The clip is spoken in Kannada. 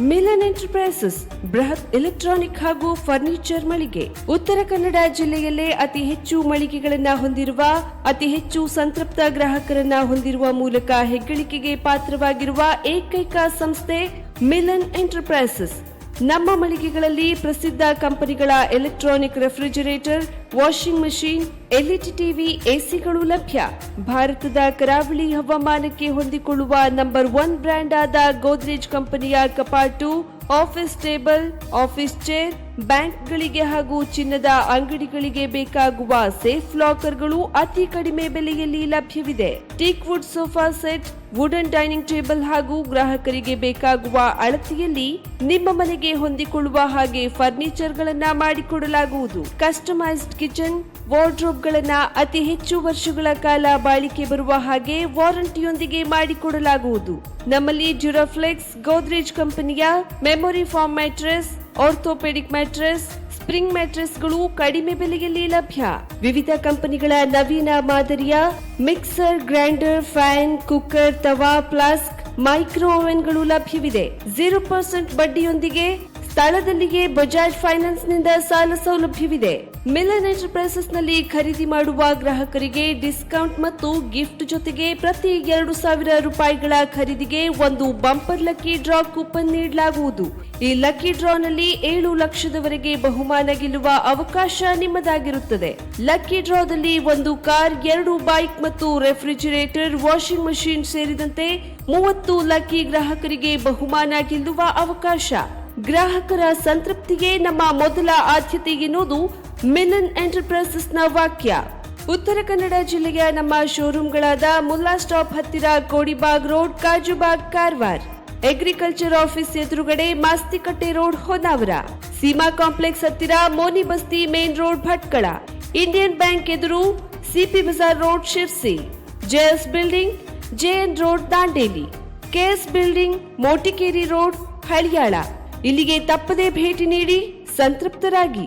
ಮಿಲನ್ ಎಂಟರ್ಪ್ರೈಸಸ್ ಬೃಹತ್ ಎಲೆಕ್ಟ್ರಾನಿಕ್ ಹಾಗೂ ಫರ್ನಿಚರ್ ಮಳಿಗೆ. ಉತ್ತರ ಕನ್ನಡ ಜಿಲ್ಲೆಯಲ್ಲೇ ಅತಿ ಹೆಚ್ಚು ಮಳಿಗೆಗಳನ್ನ ಹೊಂದಿರುವ, ಅತಿ ಹೆಚ್ಚು ಸಂತೃಪ್ತ ಗ್ರಾಹಕರನ್ನ ಹೊಂದಿರುವ ಮೂಲಕ ಹೆಗ್ಗಳಿಕೆಗೆ ಪಾತ್ರವಾಗಿರುವ ಏಕೈಕ ಸಂಸ್ಥೆ ಮಿಲನ್ ಎಂಟರ್ಪ್ರೈಸಸ್. ನಮ್ಮ ಮಳಿಗೆಗಳಲ್ಲಿ ಪ್ರಸಿದ್ಧ ಕಂಪನಿಗಳ electronic refrigerator, washing machine, LED TV, ಎಸಿಗಳು ಲಭ್ಯ. ಭಾರತದ ಕರಾವಳಿ ಹವಾಮಾನಕ್ಕೆ ಹೊಂದಿಕೊಳ್ಳುವ ನಂಬರ್ 1 ಬ್ರ್ಯಾಂಡ್ ಆದ ಗೋದ್ರೇಜ್ ಕಂಪನಿಯ ಕಪಾಟು, ಆಫೀಸ್ ಟೇಬಲ್, ಆಫೀಸ್ ಚೇರ್, ಬ್ಯಾಂಕ್ಗಳಿಗೆ ಹಾಗೂ ಚಿನ್ನದ ಅಂಗಡಿಗಳಿಗೆ ಬೇಕಾಗುವ ಸೇಫ್ ಲಾಕರ್ಗಳು ಅತಿ ಕಡಿಮೆ ಬೆಲೆಯಲ್ಲಿ ಲಭ್ಯವಿದೆ. Teak wood sofa set, wooden dining table ಹಾಗೂ ಗ್ರಾಹಕರಿಗೆ ಬೇಕಾಗುವ ಅಳತೆಯಲ್ಲಿ ನಿಮ್ಮ ಮನೆಗೆ ಹೊಂದಿಕೊಳ್ಳುವ ಹಾಗೆ ಫರ್ನಿಚರ್ ಗಳನ್ನ ಮಾಡಿಕೊಡಲಾಗುವುದು. ಕಸ್ಟಮೈಸ್ಡ್ ಕಿಚನ್, ವಾರ್ಡ್ರೋಬ್ ಗಳನ್ನ ಅತಿ ಹೆಚ್ಚು ವರ್ಷಗಳ ಕಾಲ ಬಾಳಿಕೆ ಬರುವ ಹಾಗೆ ವಾರಂಟಿಯೊಂದಿಗೆ ಮಾಡಿಕೊಡಲಾಗುವುದು. ನಮ್ಮಲ್ಲಿ ಡ್ಯೂರಾಫ್ಲೆಕ್ಸ್, ಗೋದ್ರೇಜ್ ಕಂಪನಿಯ memory foam mattress, orthopaedic mattress, spring ಮ್ಯಾಟ್ರೆಸ್ಗಳು ಕಡಿಮೆ ಬೆಲೆಯಲ್ಲಿ ಲಭ್ಯ. ವಿವಿಧ ಕಂಪನಿಗಳ ನವೀನ ಮಾದರಿಯ mixer, grinder, fan, cooker, tawa, flask, micro ಓವೆನ್ಗಳು ಲಭ್ಯವಿದೆ. 0% ಬಡ್ಡಿಯೊಂದಿಗೆ ಸ್ಥಳದಲ್ಲಿಯೇ ಬಜಾಜ್ ಫೈನಾನ್ಸ್ ನಿಂದ ಸಾಲ ಸೌಲಭ್ಯವಿದೆ. ಮಿಲನ್ ಎಂಟರ್ಪ್ರೈಸಸ್ ನಲ್ಲಿ ಖರೀದಿ ಮಾಡುವ ಗ್ರಾಹಕರಿಗೆ ಡಿಸ್ಕೌಂಟ್ ಮತ್ತು ಗಿಫ್ಟ್ ಜೊತೆಗೆ ಪ್ರತಿ 2,000 ರೂಪಾಯಿಗಳ ಖರೀದಿಗೆ ಒಂದು ಬಂಪರ್ ಲಕ್ಕಿ ಡ್ರಾ ಕೂಪನ್ ನೀಡಲಾಗುವುದು. ಈ ಲಕ್ಕಿ ಡ್ರಾನಲ್ಲಿ 7 ಲಕ್ಷದವರೆಗೆ ಬಹುಮಾನ ಗೆಲ್ಲುವ ಅವಕಾಶ ನಿಮ್ಮದಾಗಿರುತ್ತದೆ. ಲಕ್ಕಿ ಡ್ರಾದಲ್ಲಿ 1 ಕಾರ್, 2 ಬೈಕ್ ಮತ್ತು ರೆಫ್ರಿಜರೇಟರ್, ವಾಷಿಂಗ್ ಮಷೀನ್ ಸೇರಿದಂತೆ 30 ಲಕ್ಕಿ ಗ್ರಾಹಕರಿಗೆ ಬಹುಮಾನ ಗೆಲ್ಲುವ ಅವಕಾಶ. ಗ್ರಾಹಕರ ಸಂತೃಪ್ತಿಗೆ ನಮ್ಮ ಮೊದಲ ಆದ್ಯತೆ ಎನ್ನುವುದು ಮಿಲನ್ ಎಂಟರ್ಪ್ರೈಸಸ್ನ ವಾಕ್ಯ. ಉತ್ತರ ಕನ್ನಡ ಜಿಲ್ಲೆಯ ನಮ್ಮ ಶೋರೂಮ್ಗಳಾದ ಮುಲ್ಲಾ ಸ್ಟಾಪ್ ಹತ್ತಿರ Kodibag road, Kajubag, Karwar. Agriculture office ಎದುರುಗಡೆ ಮಾಸ್ತಿಕಟ್ಟೆ ರೋಡ್, ಹೊನ್ನಾವರ. ಸೀಮಾ ಕಾಂಪ್ಲೆಕ್ಸ್ ಹತ್ತಿರ Moni Basti main road, Bhatkal. Indian bank ಎದುರು CP Bazar road, Sirsi. JS building, JN road, Dandeli. KS building, Motikeri road, Haliyal. ಇಲ್ಲಿಗೆ ತಪ್ಪದೇ ಭೇಟಿ ನೀಡಿ ಸಂತೃಪ್ತರಾಗಿ.